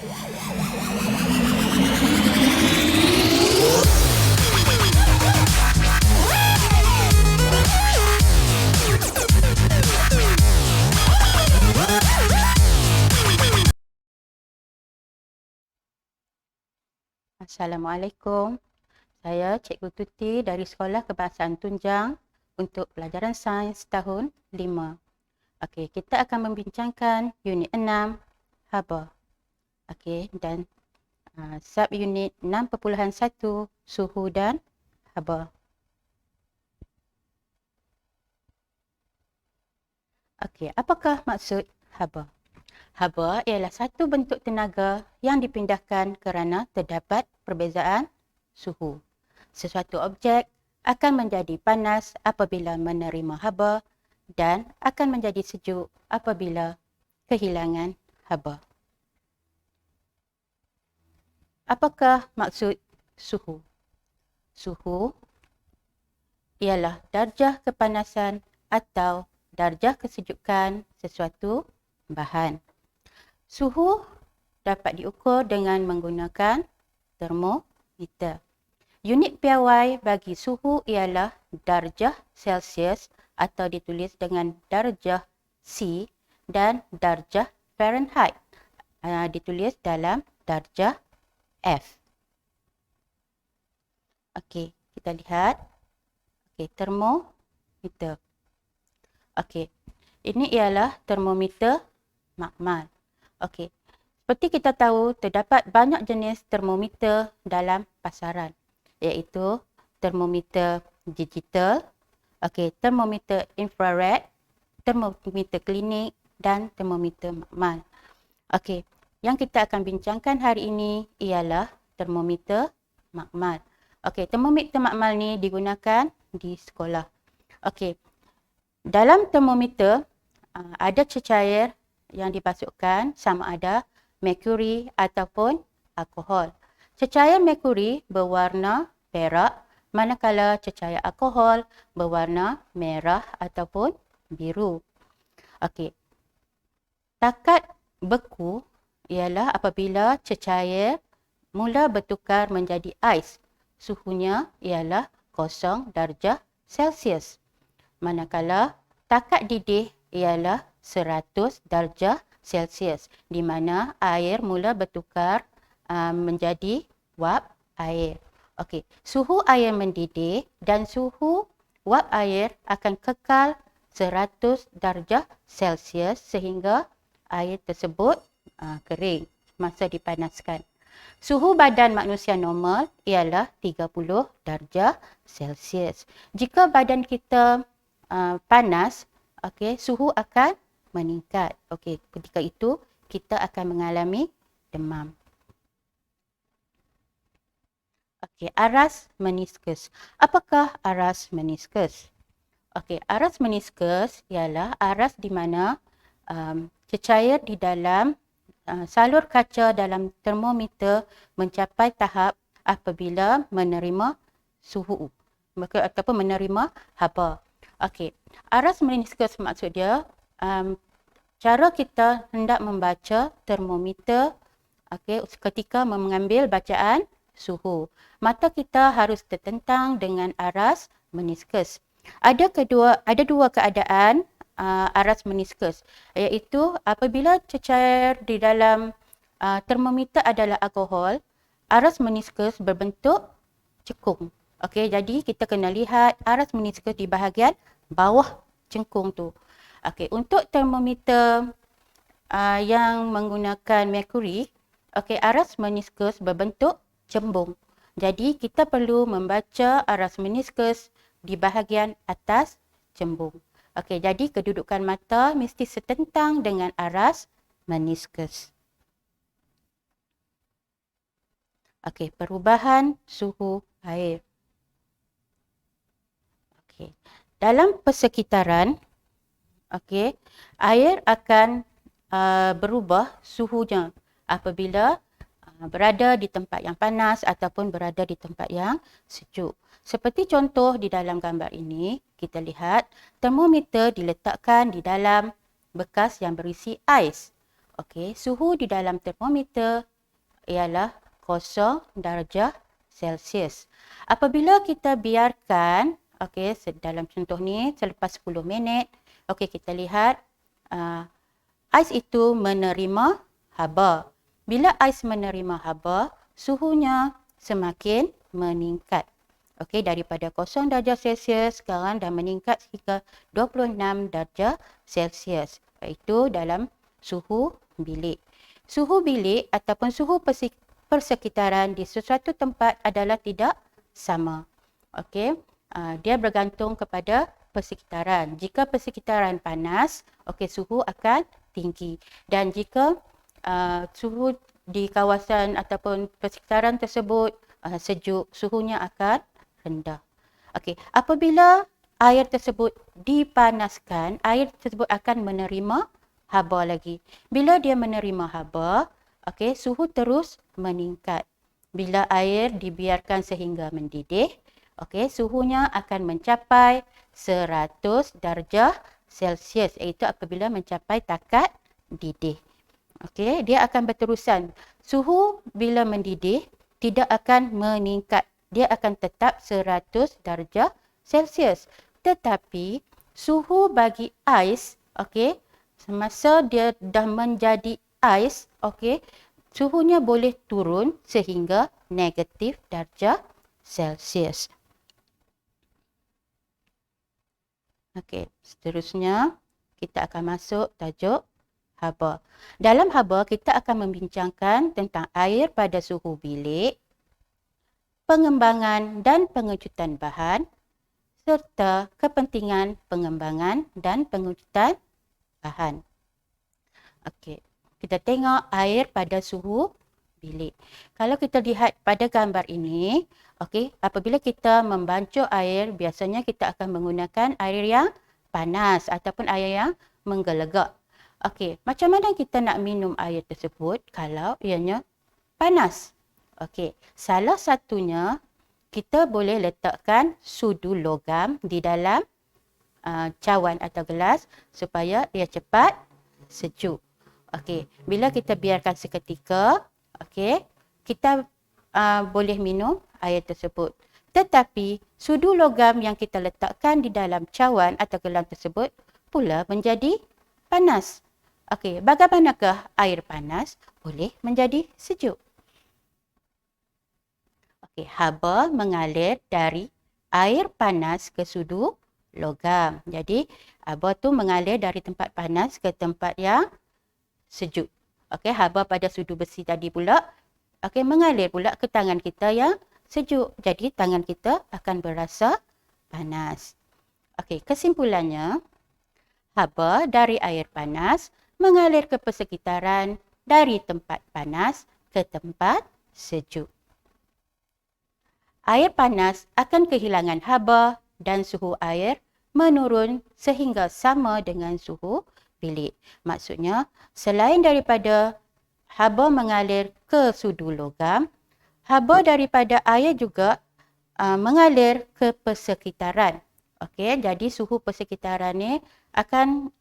Assalamualaikum. Saya Cikgu Tuti dari Sekolah Kebangsaan Tunjang untuk pelajaran sains tahun 5. Okey, kita akan membincangkan unit 6 haba. Okey, dan sub unit 6.1 suhu dan haba. Okey, apakah maksud haba? Haba ialah satu bentuk tenaga yang dipindahkan kerana terdapat perbezaan suhu. Sesuatu objek akan menjadi panas apabila menerima haba dan akan menjadi sejuk apabila kehilangan haba. Apakah maksud suhu? Suhu ialah darjah kepanasan atau darjah kesejukan sesuatu bahan. Suhu dapat diukur dengan menggunakan termometer. Unit piawai bagi suhu ialah darjah Celsius atau ditulis dengan darjah C dan darjah Fahrenheit ditulis dalam darjah F. Okey, kita lihat. Okey, termometer. Okey, ini ialah termometer makmal. Okey, seperti kita tahu, terdapat banyak jenis termometer dalam pasaran, iaitu termometer digital, termometer infrared, termometer klinik dan termometer makmal. Okey, yang kita akan bincangkan hari ini ialah termometer makmal. Okey, termometer makmal ni digunakan di sekolah. Okey, dalam termometer ada cecair yang dibasuhkan sama ada merkuri ataupun alkohol. Cecair merkuri berwarna perak, manakala cecair alkohol berwarna merah ataupun biru. Okey. Takat beku ialah apabila cecair mula bertukar menjadi ais. Suhunya ialah 0 darjah Celsius. Manakala takat didih ialah 100 darjah Celsius, di mana air mula bertukar menjadi wap air. Okey, suhu air mendidih dan suhu wap air akan kekal 100 darjah Celsius sehingga air tersebut kering masa dipanaskan. Suhu badan manusia normal ialah 30 darjah Celsius. Jika badan kita panas, suhu akan meningkat. Okey, ketika itu kita akan mengalami demam. Okey, aras meniskus. Apakah aras meniskus? Okey, aras meniskus ialah aras di mana cecair di dalam salur kaca dalam termometer mencapai tahap apabila menerima suhu ataupun menerima haba. Okey, aras meniskus maksud dia cara kita hendak membaca termometer ketika mengambil bacaan suhu. Mata kita harus tertentang dengan aras meniskus. Ada dua keadaan aras meniskus, iaitu apabila cecair di dalam termometer adalah alkohol, aras meniskus berbentuk cekung. Okey, jadi kita kena lihat aras meniskus di bahagian bawah cengkung tu. Okey, untuk termometer yang menggunakan merkuri, aras meniskus berbentuk cembung. Jadi kita perlu membaca aras meniskus di bahagian atas cembung. Okey, jadi kedudukan mata mesti setentang dengan aras meniskus. Okey, perubahan suhu air. Okey, dalam persekitaran, air akan berubah suhunya apabila berada di tempat yang panas ataupun berada di tempat yang sejuk. Seperti contoh di dalam gambar ini, kita lihat termometer diletakkan di dalam bekas yang berisi ais. Okey, suhu di dalam termometer ialah 0 darjah Celsius. Apabila kita biarkan, okey, dalam contoh ni selepas 10 minit, okey, kita lihat ais itu menerima haba. Bila ais menerima haba, suhunya semakin meningkat. Okey, daripada 0 darjah Celsius sekarang dah meningkat hingga 26 darjah Celsius. Iaitu dalam suhu bilik. Suhu bilik ataupun suhu persekitaran di sesuatu tempat adalah tidak sama. Okey, dia bergantung kepada persekitaran. Jika persekitaran panas, okey, suhu akan tinggi. Dan jika suhu di kawasan ataupun persekitaran tersebut sejuk, suhunya akan rendah. Okey, apabila air tersebut dipanaskan, air tersebut akan menerima haba lagi. Bila dia menerima haba, okey, suhu terus meningkat. Bila air dibiarkan sehingga mendidih, okey, suhunya akan mencapai 100 darjah Celsius, iaitu apabila mencapai takat didih. Okey, dia akan berterusan. Suhu bila mendidih tidak akan meningkat. Dia akan tetap 100 darjah Celsius. Tetapi suhu bagi ais, okey, semasa dia dah menjadi ais, okey, suhunya boleh turun sehingga negatif darjah Celsius. Okey, seterusnya kita akan masuk tajuk haba. Dalam haba kita akan membincangkan tentang air pada suhu bilik, pengembangan dan pengecutan bahan, serta kepentingan pengembangan dan pengecutan bahan. Okey, kita tengok air pada suhu bilik. Kalau kita lihat pada gambar ini, okey, apabila kita membancuh air, biasanya kita akan menggunakan air yang panas ataupun air yang menggelegak. Okey, macam mana kita nak minum air tersebut kalau ianya panas? Okey, salah satunya kita boleh letakkan sudu logam di dalam cawan atau gelas supaya ia cepat sejuk. Okey, bila kita biarkan seketika, okey, kita boleh minum air tersebut. Tetapi sudu logam yang kita letakkan di dalam cawan atau gelas tersebut pula menjadi panas. Okey, bagaimanakah air panas boleh menjadi sejuk? Okey, haba mengalir dari air panas ke sudu logam. Jadi, haba tu mengalir dari tempat panas ke tempat yang sejuk. Okey, haba pada sudu besi tadi pula, okey, mengalir pula ke tangan kita yang sejuk. Jadi, tangan kita akan berasa panas. Okey, kesimpulannya, haba dari air panas mengalir ke persekitaran dari tempat panas ke tempat sejuk. Air panas akan kehilangan haba dan suhu air menurun sehingga sama dengan suhu bilik. Maksudnya, selain daripada haba mengalir ke sudu logam, haba daripada air juga mengalir ke persekitaran. Okey, jadi suhu persekitaran ni akan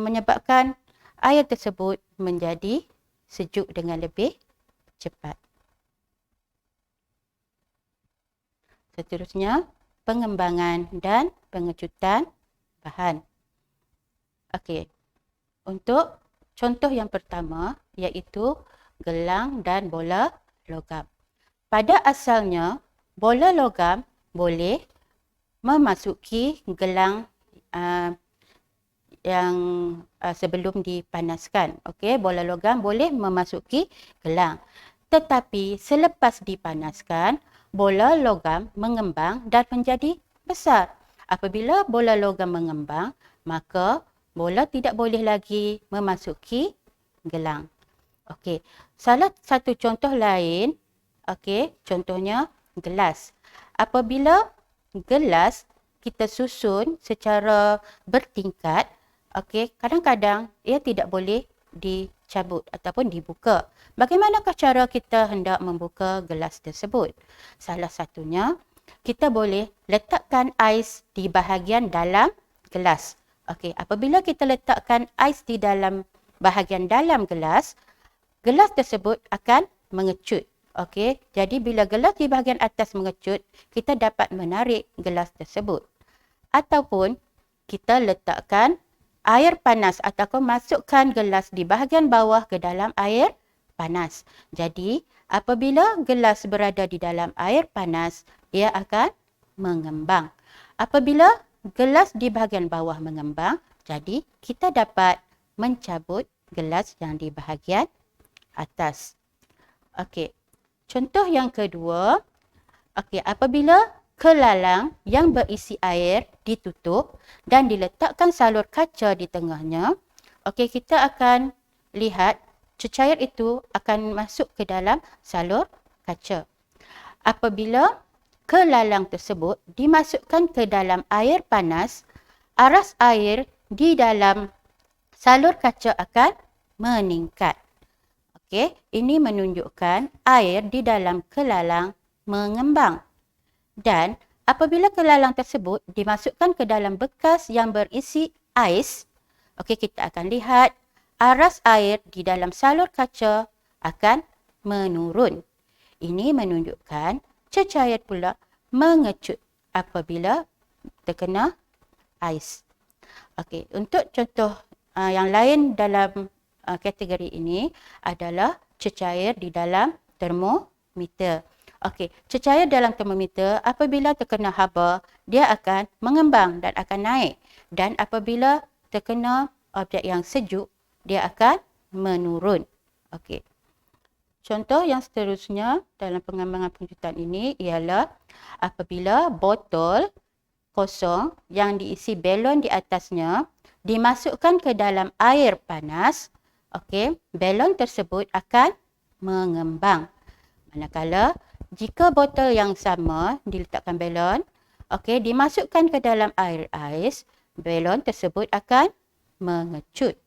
menyebabkan air tersebut menjadi sejuk dengan lebih cepat. Seterusnya, pengembangan dan pengecutan bahan. Okey, untuk contoh yang pertama iaitu gelang dan bola logam. Pada asalnya, bola logam boleh memasuki gelang yang sebelum dipanaskan. Okey, bola logam boleh memasuki gelang. Tetapi selepas dipanaskan, bola logam mengembang dan menjadi besar. Apabila bola logam mengembang, maka bola tidak boleh lagi memasuki gelang. Okey, salah satu contoh lain, okey, contohnya gelas. Apabila gelas kita susun secara bertingkat, okey, kadang-kadang ia tidak boleh dicabut ataupun dibuka. Bagaimanakah cara kita hendak membuka gelas tersebut? Salah satunya, kita boleh letakkan ais di bahagian dalam gelas. Okey, apabila kita letakkan ais di dalam bahagian dalam gelas, gelas tersebut akan mengecut. Okey, jadi bila gelas di bahagian atas mengecut, kita dapat menarik gelas tersebut. Ataupun kita letakkan air panas ataupun masukkan gelas di bahagian bawah ke dalam air panas. Jadi, apabila gelas berada di dalam air panas, ia akan mengembang. Apabila gelas di bahagian bawah mengembang, jadi kita dapat mencabut gelas yang di bahagian atas. Okey. Contoh yang kedua, apabila kelalang yang berisi air ditutup dan diletakkan salur kaca di tengahnya, kita akan lihat cecair itu akan masuk ke dalam salur kaca. Apabila kelalang tersebut dimasukkan ke dalam air panas, aras air di dalam salur kaca akan meningkat. Ini menunjukkan air di dalam kelalang mengembang. Dan apabila kelalang tersebut dimasukkan ke dalam bekas yang berisi ais, kita akan lihat aras air di dalam salur kaca akan menurun. Ini menunjukkan cecair pula mengecut apabila terkena ais. Untuk contoh yang lain dalam kategori ini adalah cecair di dalam termometer. Cecair dalam termometer apabila terkena haba, dia akan mengembang dan akan naik. Dan apabila terkena objek yang sejuk, dia akan menurun. Contoh yang seterusnya dalam pengembangan pengecutan ini ialah apabila botol kosong yang diisi belon di atasnya dimasukkan ke dalam air panas, belon tersebut akan mengembang. Manakala jika botol yang sama diletakkan belon, dimasukkan ke dalam air ais, belon tersebut akan mengecut.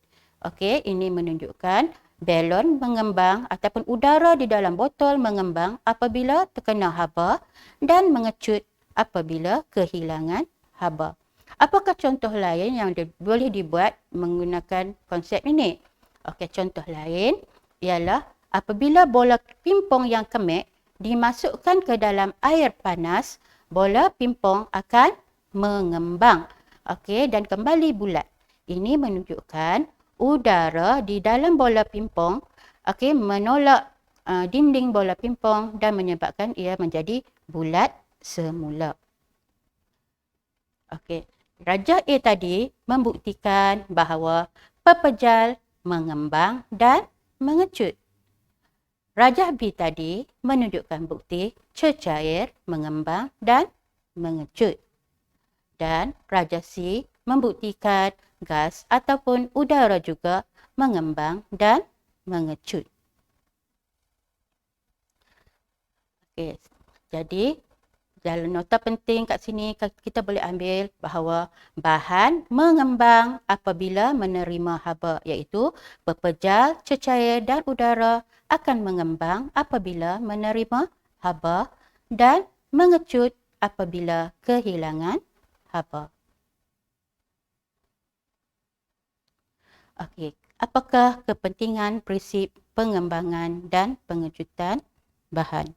Ini menunjukkan belon mengembang ataupun udara di dalam botol mengembang apabila terkena haba dan mengecut apabila kehilangan haba. Apakah contoh lain yang boleh dibuat menggunakan konsep ini? Contoh lain ialah apabila bola pimpong yang kemek dimasukkan ke dalam air panas, bola pimpong akan mengembang dan kembali bulat. Ini menunjukkan udara di dalam bola pimpong menolak dinding bola pimpong dan menyebabkan ia menjadi bulat semula. Rajah A tadi membuktikan bahawa pepejal mengembang dan mengecut. Rajah B tadi menunjukkan bukti cecair mengembang dan mengecut. Dan rajah C membuktikan gas ataupun udara juga mengembang dan mengecut. Jadi dalam nota penting kat sini kita boleh ambil bahawa bahan mengembang apabila menerima haba, iaitu pepejal, cecair dan udara akan mengembang apabila menerima haba dan mengecut apabila kehilangan haba. Apakah kepentingan prinsip pengembangan dan pengecutan bahan?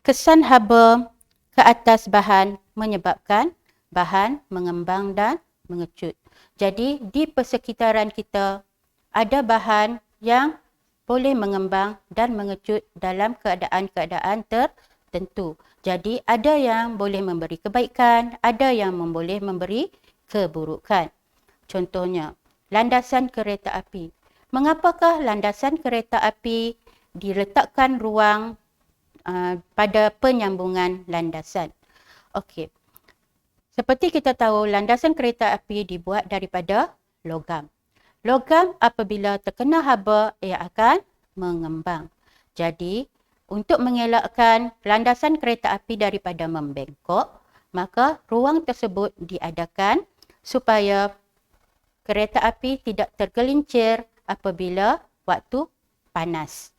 Kesan haba ke atas bahan menyebabkan bahan mengembang dan mengecut. Jadi di persekitaran kita ada bahan yang boleh mengembang dan mengecut dalam keadaan-keadaan tertentu. Jadi ada yang boleh memberi kebaikan, ada yang boleh memberi keburukan. Contohnya, landasan kereta api. Mengapakah landasan kereta api diletakkan ruang pada penyambungan landasan? Seperti kita tahu, landasan kereta api dibuat daripada logam. Logam apabila terkena haba, ia akan mengembang. Jadi, untuk mengelakkan landasan kereta api daripada membengkok, maka ruang tersebut diadakan supaya kereta api tidak tergelincir apabila waktu panas.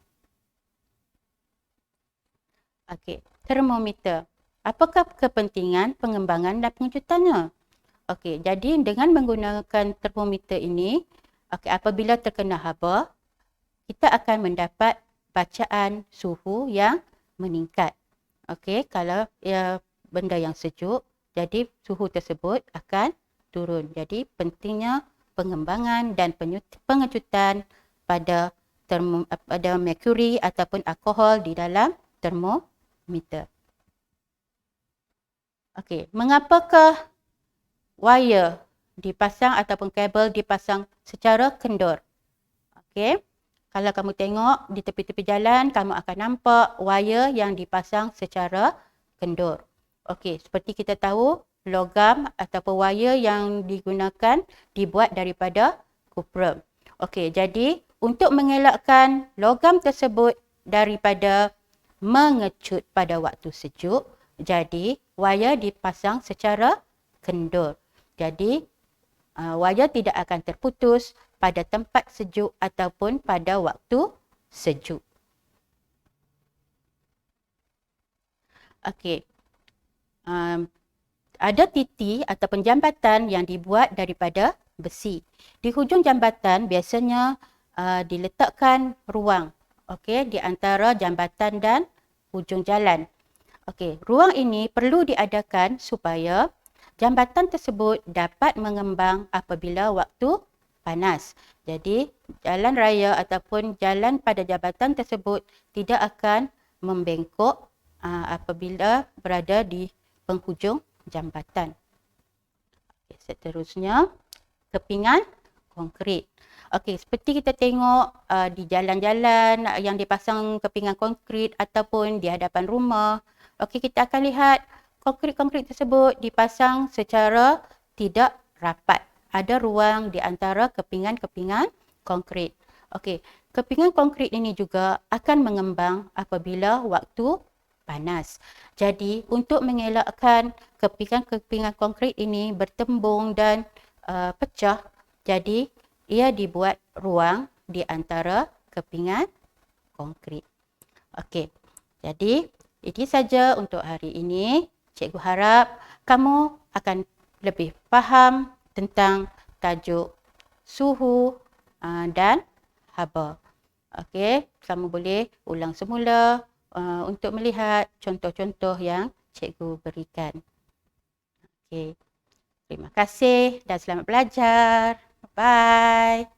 Termometer. Apakah kepentingan pengembangan dan pengecutannya? Okey, jadi dengan menggunakan termometer ini, okey, apabila terkena haba, kita akan mendapat bacaan suhu yang meningkat. Okey, kalau benda yang sejuk, jadi suhu tersebut akan turun. Jadi pentingnya pengembangan dan pengecutan pada pada merkuri ataupun alkohol di dalam termometer. Okey, mengapakah wire dipasang ataupun kabel dipasang secara kendur? Okey. Kalau kamu tengok di tepi-tepi jalan, kamu akan nampak wire yang dipasang secara kendur. Okey, seperti kita tahu, logam ataupun wire yang digunakan dibuat daripada kuprum. Okey, jadi untuk mengelakkan logam tersebut daripada mengecut pada waktu sejuk, jadi wire dipasang secara kendur. Jadi wire tidak akan terputus pada tempat sejuk ataupun pada waktu sejuk. Okey. Ada titi ataupun jambatan yang dibuat daripada besi. Di hujung jambatan biasanya diletakkan ruang, okey, di antara jambatan dan hujung jalan. Okey, ruang ini perlu diadakan supaya jambatan tersebut dapat mengembang apabila waktu panas. Jadi, jalan raya ataupun jalan pada jambatan tersebut tidak akan membengkok apabila berada di penghujung jambatan. Okay, seterusnya, kepingan konkrit. Okey, seperti kita tengok di jalan-jalan yang dipasang kepingan konkrit ataupun di hadapan rumah. Okey, kita akan lihat konkrit-konkrit tersebut dipasang secara tidak rapat. Ada ruang di antara kepingan-kepingan konkrit. Okey, kepingan konkrit ini juga akan mengembang apabila waktu panas. Jadi, untuk mengelakkan kepingan-kepingan konkrit ini bertembung dan pecah, jadi ia dibuat ruang di antara kepingan konkrit. Okey, jadi ini saja untuk hari ini. Cikgu harap kamu akan lebih faham tentang tajuk suhu dan haba. Okey, kamu boleh ulang semula untuk melihat contoh-contoh yang cikgu berikan. Okey, terima kasih dan selamat belajar. Bye.